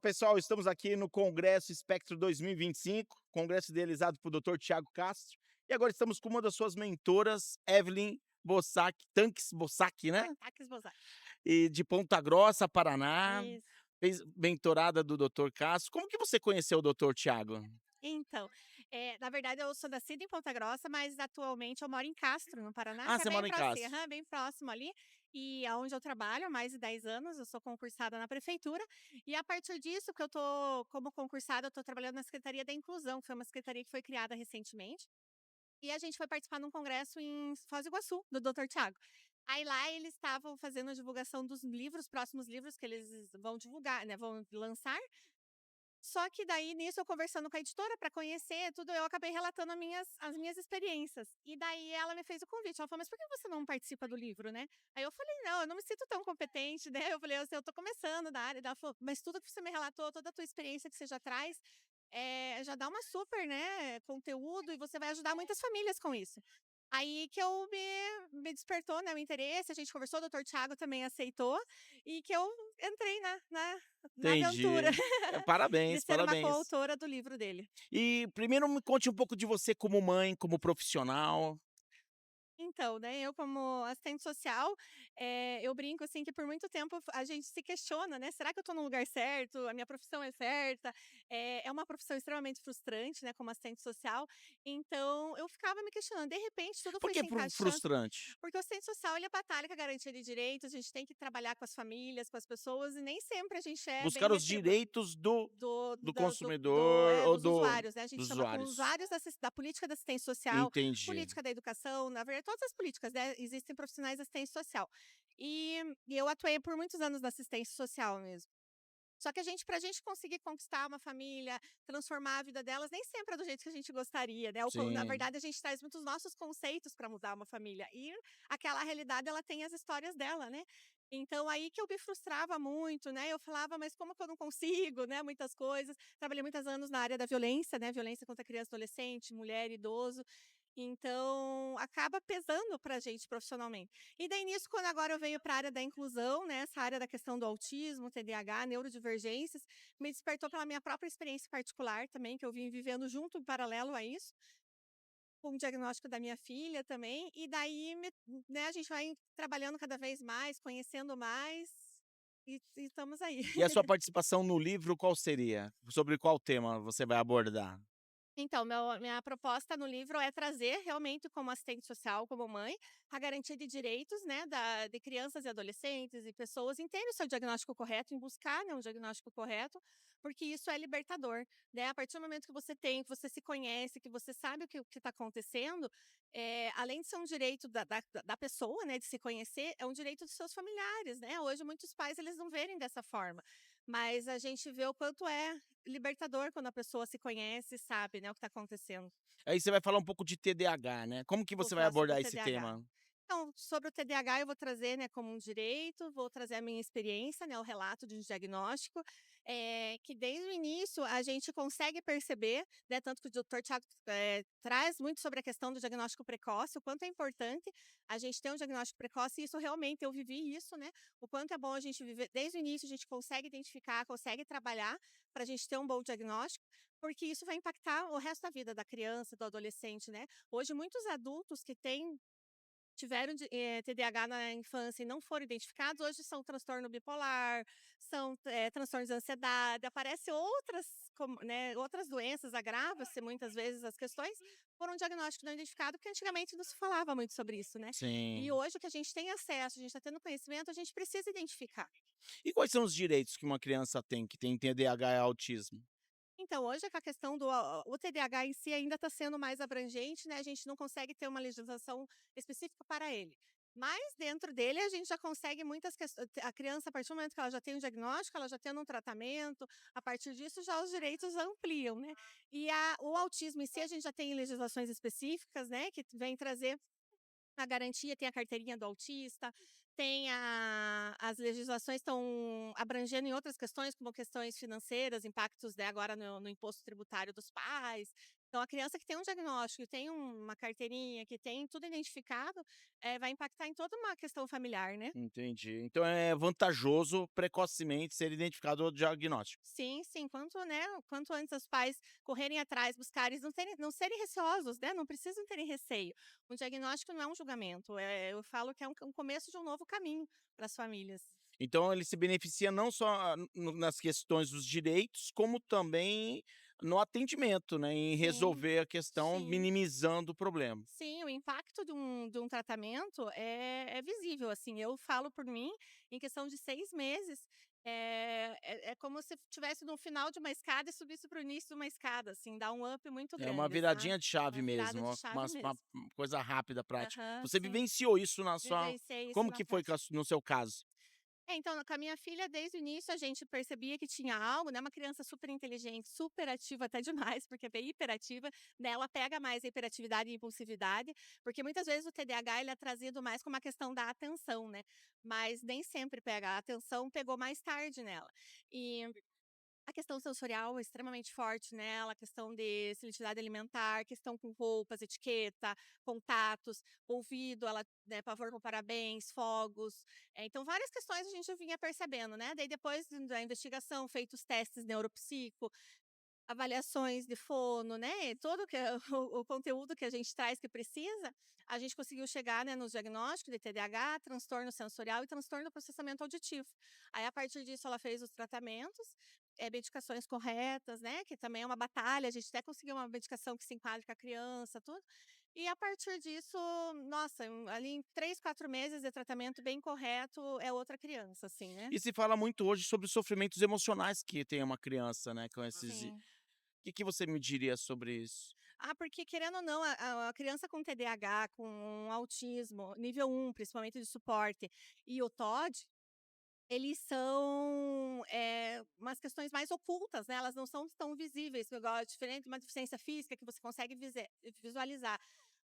pessoal, estamos aqui no Congresso Espectro 2025, congresso idealizado por Dr. Tiago Castro, e agora estamos com uma das suas mentoras, Evelyn Bossac, Tanques Bossac, né? Ataques Bozak. E de Ponta Grossa, Paraná, Isso. mentorada do Dr. Castro. Como que você conheceu o Dr. Tiago? Então, na verdade eu sou nascida em Ponta Grossa, mas atualmente eu moro em Castro, no Paraná, Ah, que é você bem mora em próximo, Castro. bem próximo ali, e aonde eu trabalho há mais de 10 anos, eu sou concursada na prefeitura, e a partir disso que eu tô como concursada, eu tô trabalhando na Secretaria da Inclusão, que foi uma secretaria que foi criada recentemente, e a gente foi participar de um congresso em Foz do Iguaçu, do Dr. Tiago. Aí lá eles estavam fazendo a divulgação dos livros, próximos livros que eles vão divulgar, né, vão lançar. Só que daí, nisso, eu conversando com a editora para conhecer tudo, eu acabei relatando as minhas experiências. E daí ela me fez o convite. Ela falou: "Mas por que você não participa do livro, né?" Aí eu falei: "Não, eu não me sinto tão competente, né?" Eu falei assim: "Eu tô começando na área." Ela falou: "Mas tudo que você me relatou, toda a tua experiência que você já traz, já dá uma super, né, conteúdo e você vai ajudar muitas famílias com isso." Aí que eu me despertou, né, o interesse, a gente conversou, o doutor Tiago também aceitou, e que eu entrei na aventura Entendi. de Parabéns, ser uma parabéns. coautora do livro dele. E primeiro me conte um pouco de você como mãe, como profissional. Então, né, eu como assistente social, eu brinco, assim, que por muito tempo a gente se questiona, né, "Será que eu estou no lugar certo? A minha profissão é certa?" É uma profissão extremamente frustrante, né, como assistente social, então eu ficava me questionando, de repente tudo Por foi que se encaixando. frustrante? Porque o assistente social ele batalha com a garantia de direitos, a gente tem que trabalhar com as famílias, com as pessoas e nem sempre a gente é bem Buscar os retribuído. direitos do Do do da consumidor ou dos do usuários, né, a gente dos chama com usuários. usuários da política da assistência social, Entendi. política da educação, na verdade todas as políticas, né, existem profissionais da assistência social. E eu atuei por muitos anos na assistência social mesmo. Só que pra gente conseguir conquistar uma família, transformar a vida delas, nem sempre é do jeito que a gente gostaria, né, na Sim. verdade a gente traz muitos nossos conceitos para mudar uma família, e aquela realidade ela tem as histórias dela, né. Então aí que eu me frustrava muito, né, eu falava: "Mas como que eu não consigo?", né, muitas coisas. Trabalhei muitos anos na área da violência, né, violência contra criança e adolescente, mulher, idoso, então acaba pesando pra gente profissionalmente. E daí nisso, quando agora eu venho para a área da inclusão, né, essa área da questão do autismo, TDAH, neurodivergências, me despertou pela minha própria experiência particular também, que eu vim vivendo junto, em paralelo a isso, com o diagnóstico da minha filha também, e daí né, a gente vai trabalhando cada vez mais, conhecendo mais, e estamos aí. E a sua participação no livro qual seria? Sobre qual tema você vai abordar? Então, minha proposta no livro é trazer realmente como assistente social, como mãe, a garantia de direitos, né, de crianças e adolescentes e pessoas em terem o seu diagnóstico correto, em buscar, né, um diagnóstico correto, porque isso é libertador, né? A partir do momento que você tem, que você se conhece, que você sabe o que está acontecendo, além de ser um direito da pessoa, né, de se conhecer, é um direito dos seus familiares, né? Hoje muitos pais eles não verem dessa forma, mas a gente vê o quanto é libertador quando a pessoa se conhece e sabe, né, o que está acontecendo. Aí você vai falar um pouco de TDAH, né. Como que Vou você vai falar sobre o abordar esse TDAH. tema? Então, sobre o TDAH eu vou trazer, né, como um direito, vou trazer a minha experiência, né, o relato de um diagnóstico, que desde o início a gente consegue perceber, né, tanto que o doutor Tiago, traz muito sobre a questão do diagnóstico precoce, o quanto é importante a gente ter um diagnóstico precoce, e isso realmente eu vivi isso, né, o quanto é bom a gente viver desde o início, a gente consegue identificar, consegue trabalhar para a gente ter um bom diagnóstico, porque isso vai impactar o resto da vida da criança, do adolescente, né. Hoje muitos adultos que tiveram TDAH na infância e não foram identificados, hoje são transtorno bipolar, são, transtornos de ansiedade, aparece outras né, outras doenças, agrava-se muitas vezes as questões por um diagnóstico não identificado, porque antigamente não se falava muito sobre isso, né. E Sim. hoje o que a gente tem acesso, a gente está tendo conhecimento, a gente precisa identificar. E quais são os direitos que uma criança tem que tem TDAH e autismo? Então, hoje com a questão do o TDAH em si ainda está sendo mais abrangente, né, a gente não consegue ter uma legislação específica para ele. Mas dentro dele a gente já consegue muitas questões. A criança, a partir do momento que ela já tem um diagnóstico, ela já tendo um tratamento, a partir disso já os direitos ampliam, né. E o autismo em si a gente já tem legislações específicas, né, que vem trazer a garantia, tem a carteirinha do autista, tem as legislações estão abrangendo em outras questões, como questões financeiras, impactos, né, agora no imposto tributário dos pais. Então a criança que tem um diagnóstico, que tem uma carteirinha, que tem tudo identificado, vai impactar em toda uma questão familiar, né. Entendi. Então é vantajoso precocemente ser identificado o diagnóstico. Sim, sim, quanto antes os pais correrem atrás, buscarem, não serem receosos, né, não precisam terem receio. Um diagnóstico não é um julgamento, eu falo que é um começo de um novo caminho para as famílias. Então ele se beneficia não só nas questões dos direitos, como também no atendimento, né, em Sim, resolver a questão sim. minimizando o problema. Sim, o impacto de um tratamento é visível, assim, eu falo por mim, em questão de 6 meses, é como se estivesse no final de uma escada e subisse para o início de uma escada, assim, dá um up muito É uma grande, sabe. viradinha de chave Uma virada mesmo, de chave uma mesmo. coisa rápida, prática. Aham, Você sim. vivenciou isso na sua Vivenciei isso como na que foi com prática. no seu caso? Então, com a minha filha, desde o início, a gente percebia que tinha algo, né, uma criança super inteligente, super ativa até demais, porque é bem hiperativa, né, ela pega mais a hiperatividade e impulsividade, porque muitas vezes o TDAH ele é trazido mais como uma questão da atenção, né, mas nem sempre pega, a atenção pegou mais tarde nela. E a questão sensorial é extremamente forte nela, a questão de seletividade alimentar, questão com roupas, etiqueta, contatos, ouvido, ela, né, pavor com parabéns, fogos, então várias questões a gente vinha percebendo, né, daí depois da investigação, feitos testes neuropsico, avaliações de fono, né, todo que é o conteúdo que a gente traz que precisa, a gente conseguiu chegar, né, no diagnóstico de TDAH, transtorno sensorial e transtorno do processamento auditivo. Aí a partir disso ela fez os tratamentos, medicações corretas, né, que também é uma batalha, a gente até conseguiu uma medicação que se enquadre com a criança, tudo. E a partir disso, nossa, ali em 3, 4 meses de tratamento bem correto, é outra criança, assim, né. E se fala muito hoje sobre os sofrimentos emocionais que tem uma criança, né, com esses Sim. que você me diria sobre isso? Ah, porque querendo ou não, a criança com TDAH, com autismo, nível 1, principalmente de suporte, e o TOD, eles são, umas questões mais ocultas, né, elas não são tão visíveis, igual diferente de uma deficiência física que você consegue visualizar.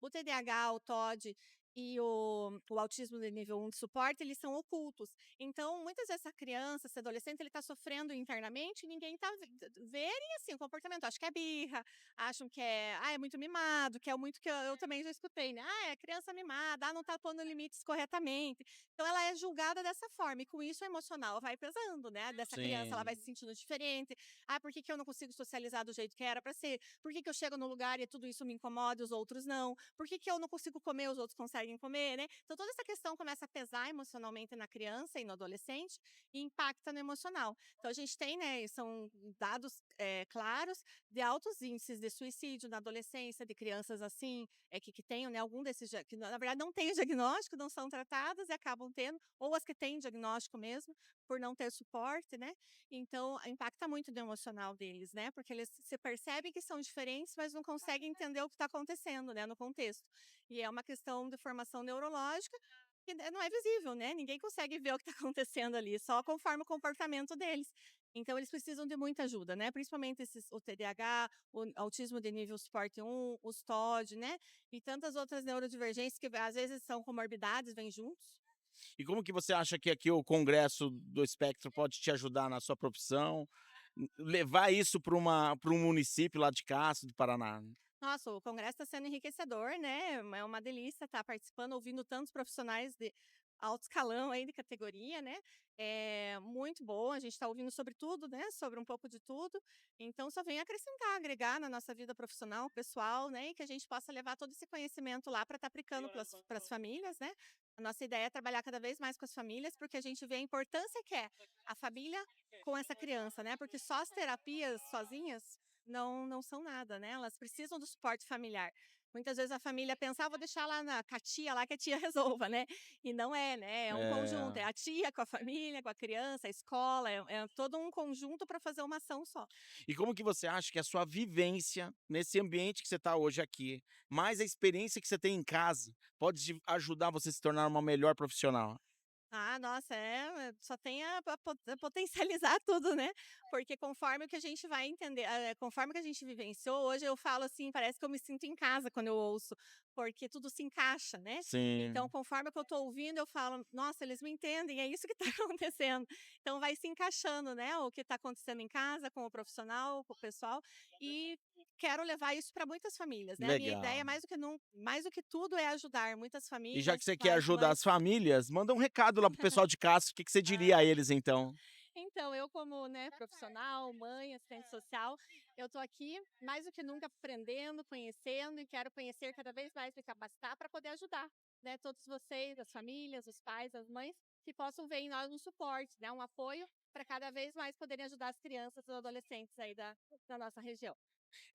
O TDAH, o TOD e o autismo de nível 1 de suporte, eles são ocultos. Então, muitas vezes essa criança, esse adolescente, ele está sofrendo internamente e ninguém está verem, assim, o comportamento, acho que é birra, acham que é muito mimado, que é muito que eu também já escutei, né, é criança mimada, não está pondo limites corretamente". Então ela é julgada dessa forma e com isso o emocional vai pesando, né, dessa criança, ela vai Sim. se sentindo diferente. "Ah, por que que eu não consigo socializar do jeito que era para ser? Por que que eu chego no lugar e tudo isso me incomoda e os outros não? Por que que eu não consigo comer, os outros conseguem comer?", né. Então toda essa questão começa a pesar emocionalmente na criança e no adolescente e impacta no emocional. Então a gente tem, né, são dados, claros de altos índices de suicídio na adolescência, de crianças assim, que tenham, né, algum desses que na verdade não têm o diagnóstico, não são tratadas e acabam tendo, ou as que têm diagnóstico mesmo, por não ter suporte, né. Então impacta muito no emocional deles, né, porque eles se percebem que são diferentes, mas não conseguem entender o que está acontecendo, né, no contexto. E é uma questão de formação neurológica que, né, não é visível, né, ninguém consegue ver o que está acontecendo ali, só conforme o comportamento deles. Então eles precisam de muita ajuda, né, principalmente o TDAH, o autismo de nível suporte 1, os TOD, né, e tantas outras neurodivergências que às vezes são comorbidades, vêm juntos. E como que você acha que aqui o congresso do espectro pode te ajudar na sua profissão? Levar isso para um município lá de Castro do Paraná? Nossa, o congresso está sendo enriquecedor, né, é uma delícia estar participando, ouvindo tantos profissionais de alto escalão aí de categoria, né, é muito bom, a gente está ouvindo sobre tudo, né, sobre um pouco de tudo, então só vem acrescentar, agregar na nossa vida profissional, pessoal, né, e que a gente possa levar todo esse conhecimento lá para estar aplicando para as famílias, né. A nossa ideia é trabalhar cada vez mais com as famílias, porque a gente vê a importância que é a família com essa criança, né, porque só as terapias sozinhas não são nada, né, elas precisam do suporte familiar. Muitas vezes a família pensa: "Ah, vou deixar lá na com a tia lá que a tia resolva", né, e não é, né, é um conjunto, É. é a tia com a família, com a criança, a escola, é todo um conjunto para fazer uma ação só. E como que você acha que a sua vivência nesse ambiente que você está hoje aqui, mais a experiência que você tem em casa, pode te ajudar você a se tornar uma melhor profissional? Ah, nossa, só tem a potencializar tudo, né, porque conforme o que a gente vai entender, conforme que a gente vivenciou, hoje eu falo assim, parece que eu me sinto em casa quando eu ouço, porque tudo se encaixa, né. Então Sim. conforme o que eu estou ouvindo, eu falo: "Nossa, eles me entendem, é isso que está acontecendo". Então vai se encaixando, né, o que está acontecendo em casa, com o profissional, com o pessoal, e quero levar isso para muitas famílias, né. A minha ideia Legal. mais do que tudo é ajudar muitas E já que famílias, você quer pais, ajudar mães. as famílias, manda um recado lá pro pessoal de Castro, o que que você diria a Ah. eles então? Então, eu como, né, profissional, mãe, assistente social, eu tô aqui mais do que nunca aprendendo, conhecendo e quero conhecer cada vez mais, me capacitar para poder ajudar, né, todos vocês, as famílias, os pais, as mães, que possam ver em nós um suporte, né, um apoio para cada vez mais poderem ajudar as crianças e adolescentes aí da nossa região.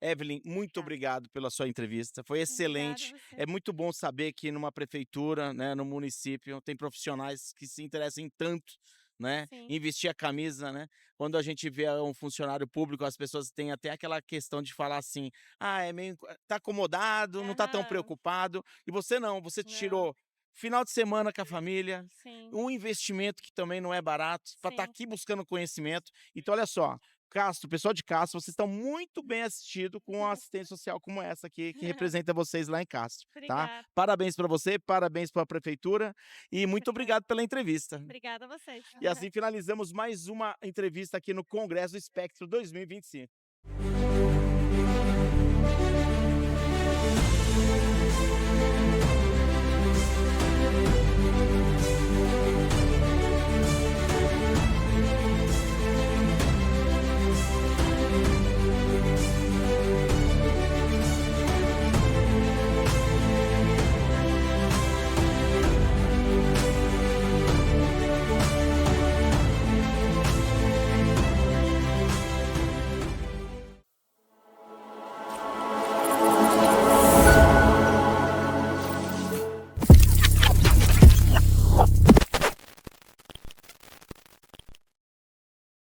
Evelyn, muito Tá. obrigado pela sua entrevista, foi Obrigada a excelente. você. É muito bom saber que numa prefeitura, né, no município, tem profissionais que se interessam em tanto, né, Sim. em vestir a camisa, né. Quando a gente vê um funcionário público, as pessoas têm até aquela questão de falar assim: "Ah, é meio tá acomodado, não tá tão Aham. preocupado", e você não, você Não. tirou final de semana com a família, Sim, um investimento que também não é barato, para estar sim. aqui buscando conhecimento. Então olha só, Castro, pessoal de Castro, vocês estão muito bem assistido com uma assistência social como essa aqui, que representa vocês lá em Castro, tá. Obrigada, Parabéns para você, parabéns para a prefeitura e muito obrigada. obrigado pela entrevista. Obrigada a vocês. E assim finalizamos mais uma entrevista aqui no Congresso do Espectro 2025.